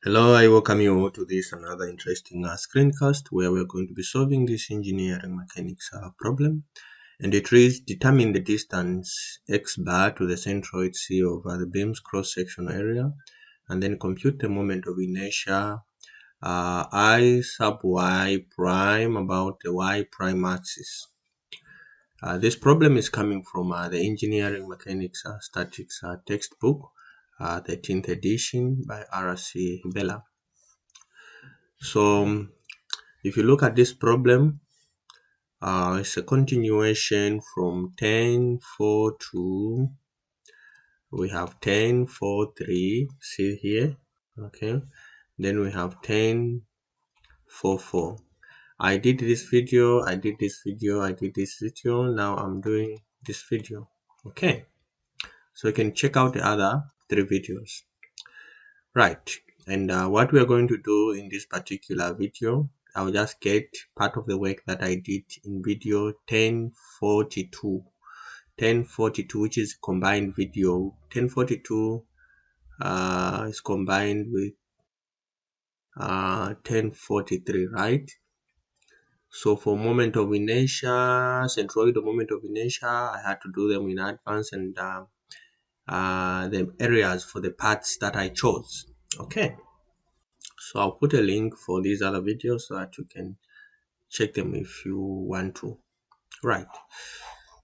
Hello, I welcome you all to this another interesting screencast where we're going to be solving this engineering mechanics problem, and it is determine the distance x bar to the centroid C over the beam's cross-sectional area, and then compute the moment of inertia I sub y prime about the y prime axis. This problem is coming from the engineering mechanics statics textbook, 13th edition by R.C. Hibbeler. So if you look at this problem, it's a continuation from 10.4 to we have 10.4.3, see here, okay, then we have 10.4.4. I did this video, I did this video, I did this video, now I'm doing this video. Okay, so you can check out the other 3 videos, right? And what we are going to do in this particular video, I'll just get part of the work that I did in video 1042, which is combined video. 1042 is combined with 1043, right? So for moment of inertia, centroid moment of inertia, I had to do them in advance, and the areas for the parts that I chose. Okay, so I'll put a link for these other videos so that you can check them if you want to. Right,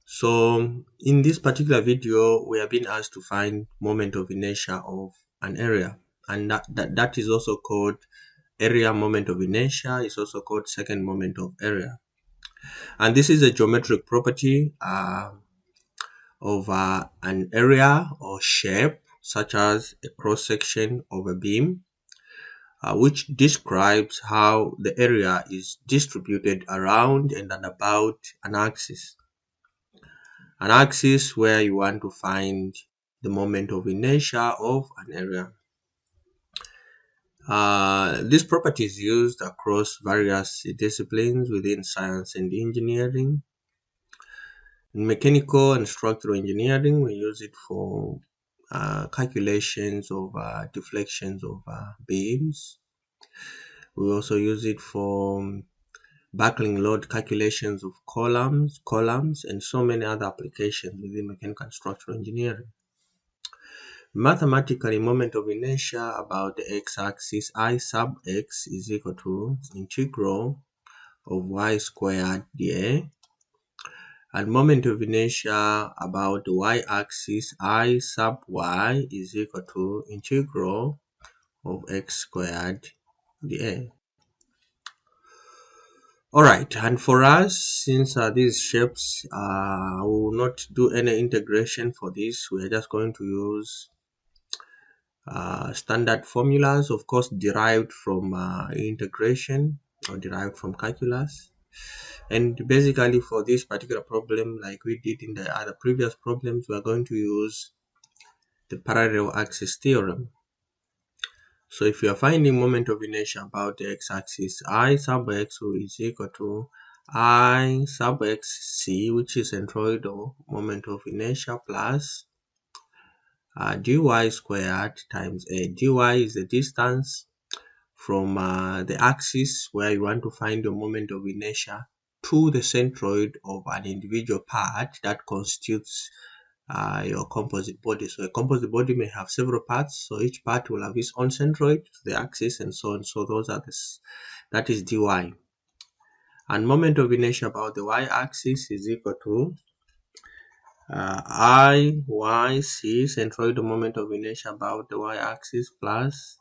so in this particular video we are being asked to find moment of inertia of an area, and that is also called area moment of inertia. It's also called second moment of area, and this is a geometric property of an area or shape, such as a cross section of a beam, which describes how the area is distributed around and about an axis. An axis where you want to find the moment of inertia of an area. This property is used across various disciplines within science and engineering. In mechanical and structural engineering, we use it for calculations of deflections of beams. We also use it for buckling load calculations of columns, and so many other applications within mechanical and structural engineering. Mathematically, moment of inertia about the x-axis I sub x is equal to integral of y squared dA, and moment of inertia about the y-axis I sub y is equal to integral of x squared dA. Alright, and for us, since these shapes, we will not do any integration for this. We are just going to use standard formulas, of course, derived from integration or derived from calculus. And basically for this particular problem, like we did in the other previous problems, we are going to use the parallel axis theorem. So if you are finding moment of inertia about the x-axis, I sub x is equal to I sub xc, which is centroid or moment of inertia, plus dy squared times a. Dy is the distance from the axis where you want to find the moment of inertia to the centroid of an individual part that constitutes your composite body. So a composite body may have several parts, so each part will have its own centroid to the axis, and so on. So those are that is dy. And moment of inertia about the y-axis is equal to IYC, centroid moment of inertia about the y-axis, plus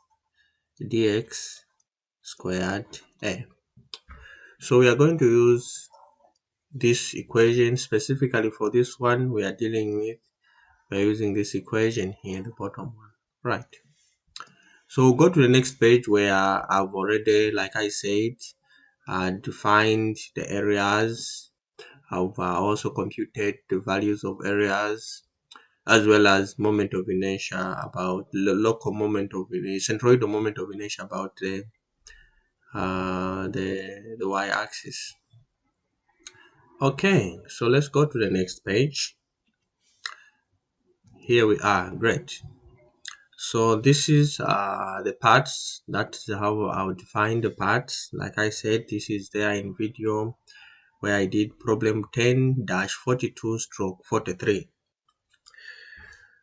dx squared a. So we are going to use this equation specifically for this one we are dealing with. We're using this equation here, the bottom one, right? So we'll go to the next page where I've already, like I said, defined the areas. I've also computed the values of areas, as well as moment of inertia about local moment of inertia, centroid moment of inertia about the y-axis. Okay, so let's go to the next page. Here we are. Great. So this is the parts. That's how I would define the parts. Like I said, this is there in video where I did problem 10-42 stroke 43.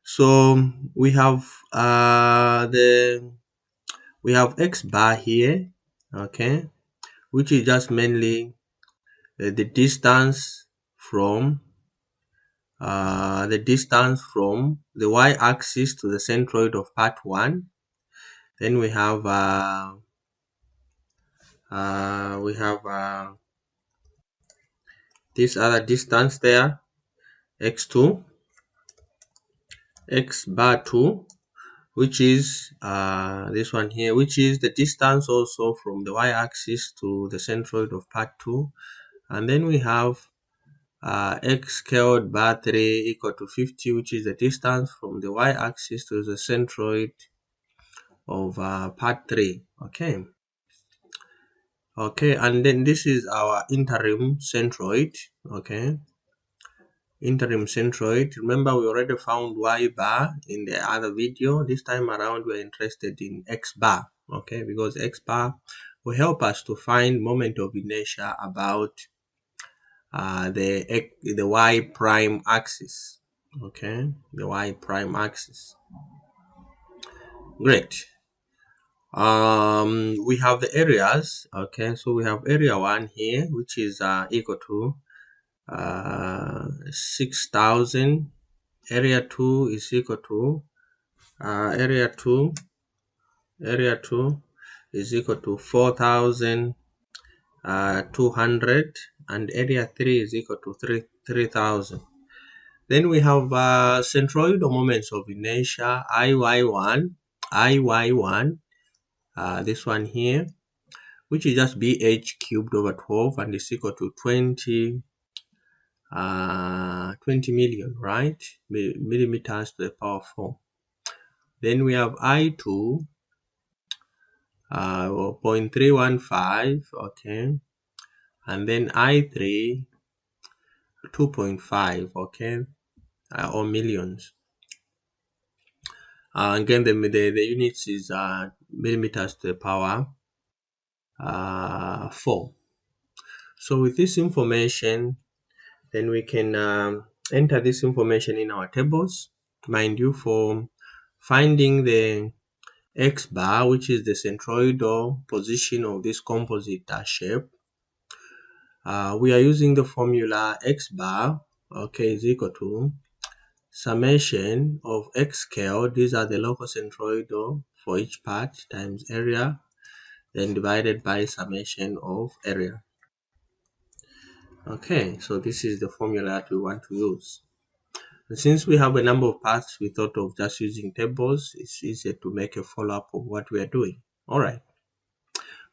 So we have we have X bar here, okay, which is just mainly the distance from the y-axis to the centroid of part 1. Then we have this other distance there, x2, x bar 2, which is this one here, which is the distance also from the y-axis to the centroid of part 2. And then we have x scaled bar 3 equal to 50, which is the distance from the y-axis to the centroid of part 3. Okay, and then this is our interim centroid. Okay, interim centroid. Remember, we already found y bar in the other video. This time around, we're interested in x bar. Okay, because x bar will help us to find moment of inertia about the y prime axis. Okay, the y prime axis. Great. We have the areas. Okay, so we have area 1 here, which is equal to 6,000. Area 2 is equal to area 2 is equal to 4,200, and area 3 is equal to 3,000. Then we have centroid or moments of inertia IY1, this one here, which is just BH cubed over 12 and is equal to 20 million, right? Millimeters to the power 4. Then we have I2, 0.315, okay, and then I3, 2.5, okay, or millions. Again, the units is millimeters to the power 4. So with this information, then we can enter this information in our tables. Mind you, for finding the x bar, which is the centroidal position of this composite shape, we are using the formula x bar, okay, is equal to summation of x scale. These are the local centroidal for each part times area, then divided by summation of area. Okay, so this is the formula that we want to use. And since we have a number of parts, we thought of just using tables. It's easier to make a follow-up of what we are doing. All right.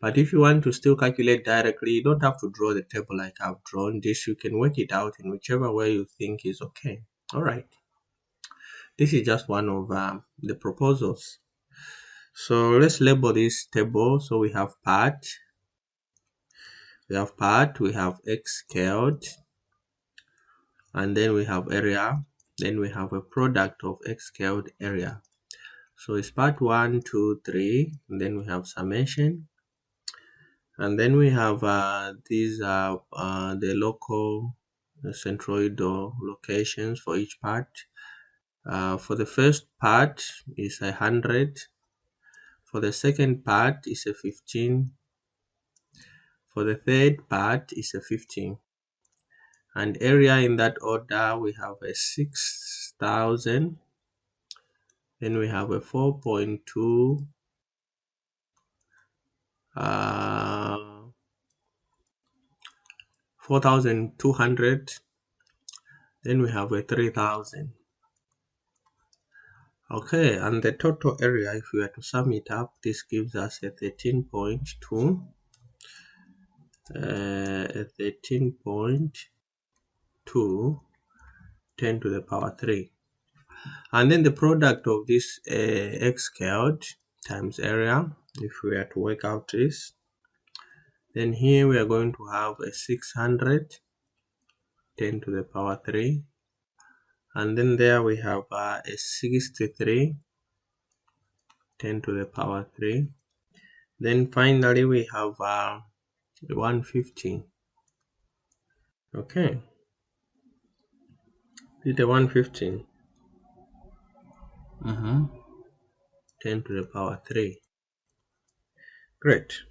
But if you want to still calculate directly, you don't have to draw the table like I've drawn this. You can work it out in whichever way you think is okay. All right. This is just one of the proposals. So let's label this table. So we have part, we have x scaled, and then we have area, then we have a product of x scaled area. So it's part 1, 2, 3, and then we have summation, and then we have these are the local centroidal locations for each part. For the first part is 100, for the second part is a 15, for the third part is a 15, and area in that order we have a 6,000, then we have a 4.2, 4,200, then we have a 3,000. Okay, and the total area, if we were to sum it up, this gives us a 13.2, a 13.2, 10 to the power 3. And then the product of this x scaled times area, if we are to work out this, then here we are going to have a 600, 10 to the power 3, and then there we have a 63, 10 to the power 3. Then finally we have 150. Okay, it's a 150. 10 to the power 3. Great.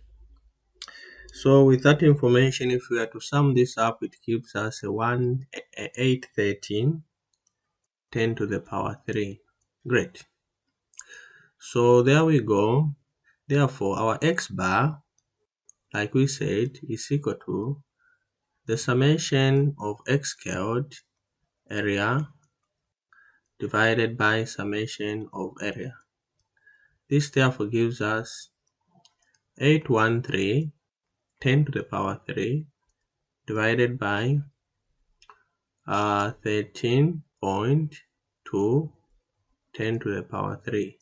So with that information, if we are to sum this up, it gives us a 813, 10 to the power 3. Great. So there we go. Therefore, our x bar, like we said, is equal to the summation of x squared area divided by summation of area. This therefore gives us 813, 10 to the power 3 divided by 13.2, 10 to the power 3.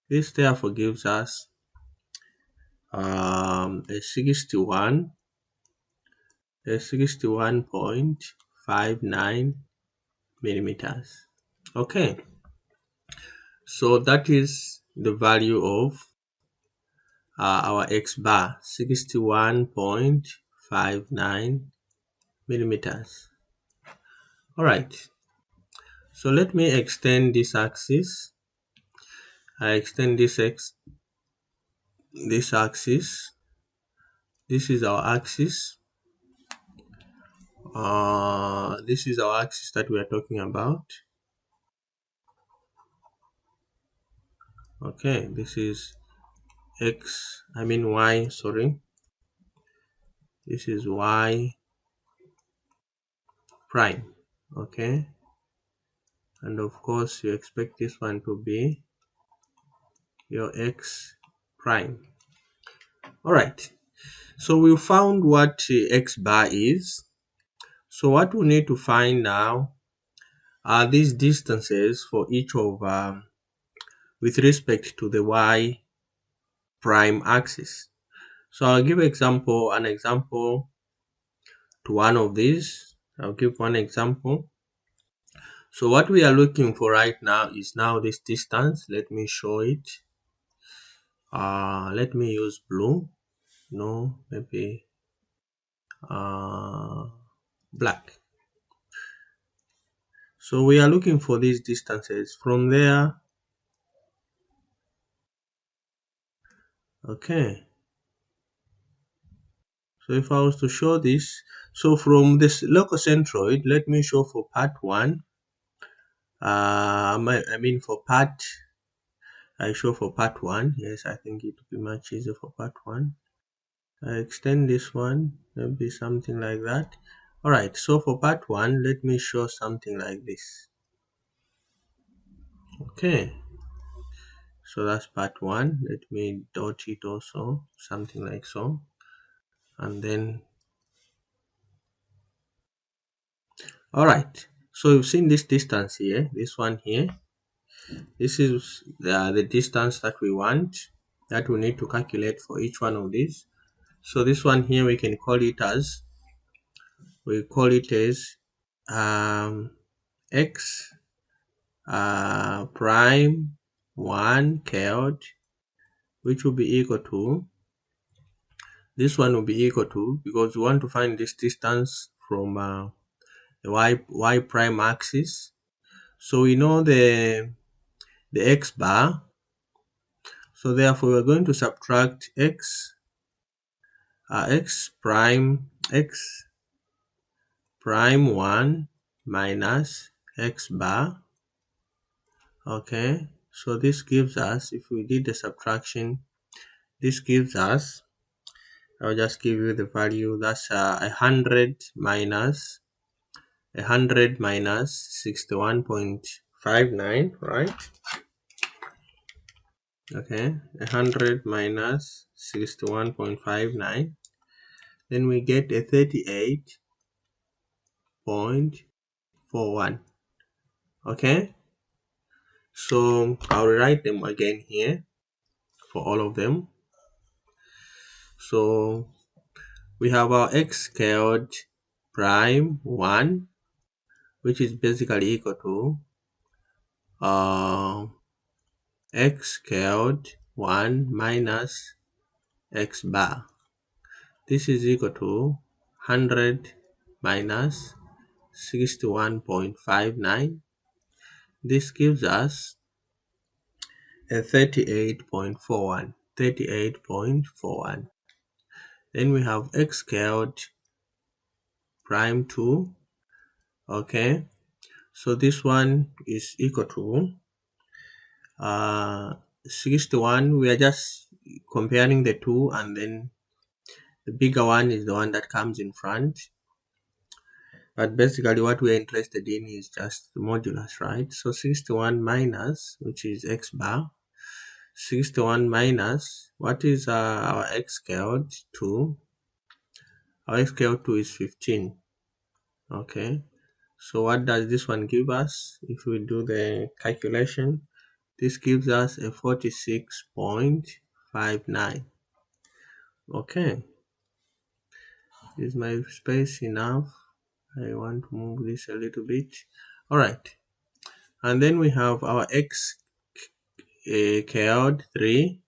This therefore gives us a 61.59 millimeters. Okay, so that is the value of our x bar, 61.59 millimeters. All right, so let me extend this axis. I extend this axis. This is our axis. This is our axis that we are talking about. Okay, this is y, sorry. This is y prime. Okay, and of course you expect this one to be your x prime. All right, so we found what x bar is. So what we need to find now are these distances for each of with respect to the y prime axis. So I'll give an example to one of these. I'll give one example. So what we are looking for right now is now this distance. Let me show it. Let me use blue. No, maybe black. So we are looking for these distances from there. Okay, so if I was to show this, so from this lococentroid, let me show for part 1. For part, I show for part 1. Yes, I think it would be much easier for part 1. I extend this one, maybe something like that. All right, so for part 1, let me show something like this. Okay, so that's part 1. Let me dot it also, something like so. And then, all right, so you've seen this distance here, this one here. This is the distance that we want, that we need to calculate for each one of these. So this one here, we can call it as, x prime 1 squared, which will be equal to, this one will be equal to, because we want to find this distance from the y prime axis. So we know the x bar, so therefore we're going to subtract x prime 1 minus x bar. Okay, so this gives us, if we did the subtraction, this gives us, I'll just give you the value, that's 100 minus 61.59, right? Okay, 100 minus 61.59, then we get a 38.41. Okay, so I'll write them again here for all of them. So we have our x squared prime 1, which is basically equal to x squared 1 minus x bar. This is equal to 100 minus 61.59. This gives us a 38.41. 38.41. Then we have x squared prime 2. Okay, so this one is equal to 61. We are just comparing the two, and then the bigger one is the one that comes in front. But basically what we're interested in is just the modulus, right? So 61 minus, which is x bar, 61 minus, what is our x squared 2? Our x squared 2 is 15. Okay, so what does this one give us? If we do the calculation, this gives us a 46.59. Okay, is my space enough? I want to move this a little bit. All right, and then we have our x squared 3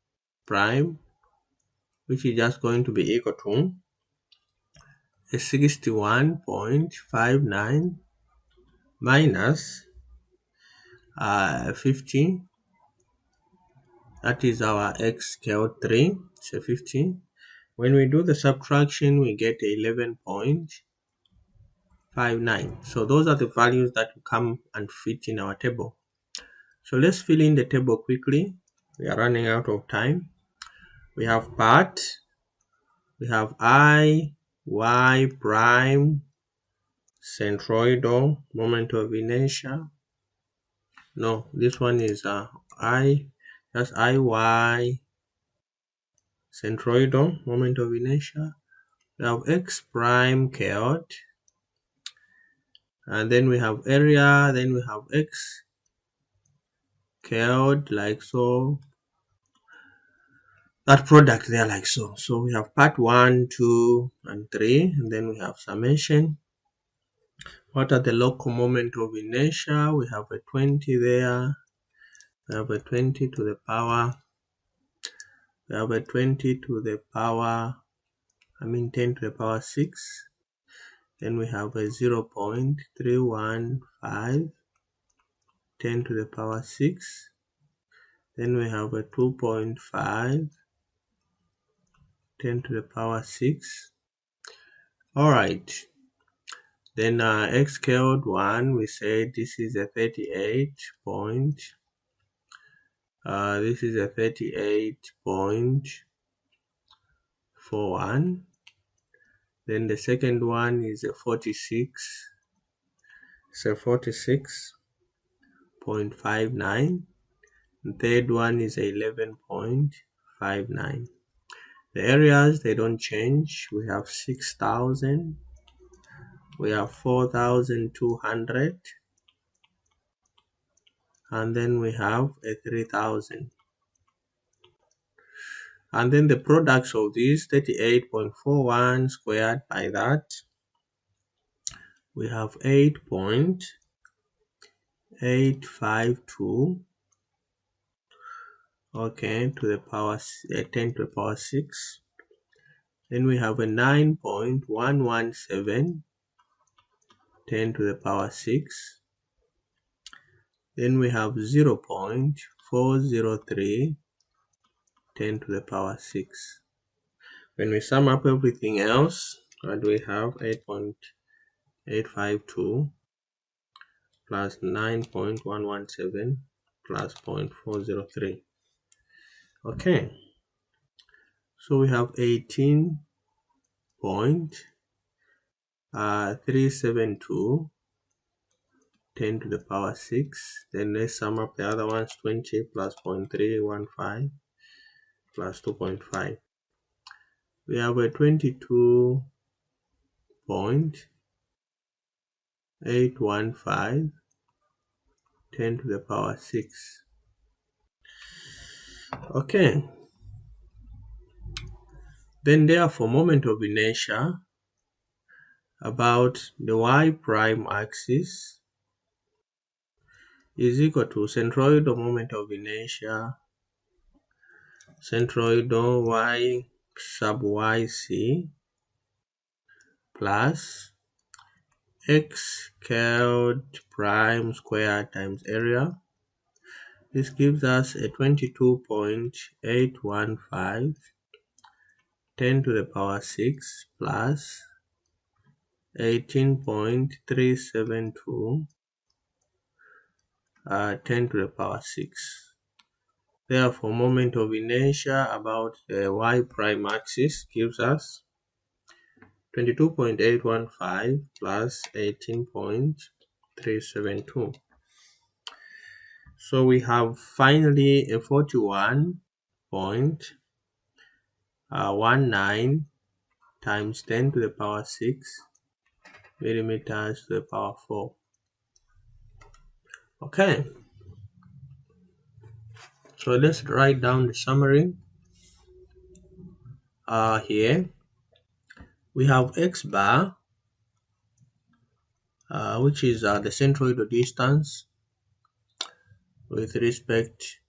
prime, which is just going to be equal to a 61.59 minus 50. That is our x squared 3, so 50. When we do the subtraction, we get 11.59. So those are the values that will come and fit in our table. So let's fill in the table quickly. We are running out of time. We have part, we have I, y prime, centroidal, moment of inertia. No, this one is I, just IY, centroidal, moment of inertia. We have x prime squared, and then we have area, then we have x squared, like so. That product there, like so. So we have part 1, 2, and 3, and then we have summation. What are the local moment of inertia? We have a 20 there. We have a 20 to the power. We have a 20 to the power, 10 to the power 6. Then we have a 0.315, 10 to the power 6. Then we have a 2.5, 10 to the power 6. All right. Then x squared 1, we say this is a 38 point. This is a 38.41. Then the second one is a 46. It's a 46.59. The third one is 11.59. The areas, they don't change. We have 6,000. We have 4,200. And then we have a 3,000. And then the products of these 38.41 squared by that, we have 8.852, okay, to the power 10 to the power 6. Then we have a 9.117, 10 to the power 6. Then we have 0.403, 10 to the power 6. When we sum up everything else, what do we have? 8.852 plus 9.117 plus 0.403. Okay, so we have 18.372, 10 to the power 6. Then let's sum up the other ones. 20 plus 0.315 plus 2.5. We have a 22.815, 10 to the power 6. Okay. Then therefore, moment of inertia about the y prime axis is equal to centroid or moment of inertia, centroid or y sub yc plus x scaled prime square times area. This gives us a 22.815 10 to the power 6 plus 18.372 10 to the power 6. Therefore, moment of inertia about the y prime axis gives us 22.815 plus 18.372. So we have finally a 41.19 times 10 to the power 6 millimeters to the power 4. Okay, so let's write down the summary. Here we have x bar, which is the centroid distance with respect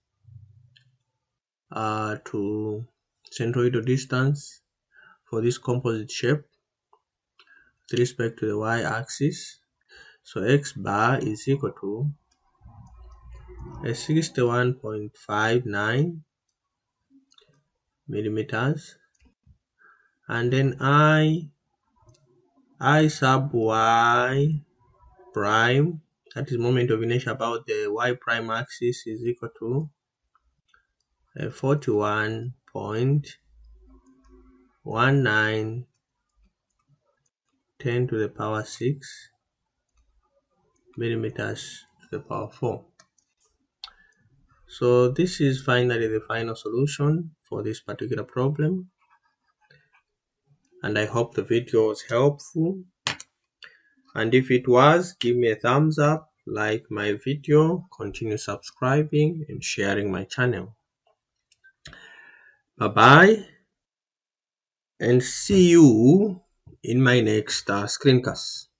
to centroid distance for this composite shape with respect to the y-axis. So x bar is equal to a 61.59 millimeters, and then I sub y prime, that is moment of inertia about the y prime axis, is equal to a 41.19 10 to the power 6 millimeters to the power 4. So this is finally the final solution for this particular problem, and I hope the video was helpful. And if it was, give me a thumbs up, like my video, continue subscribing and sharing my channel. Bye bye, and see you in my next screencast.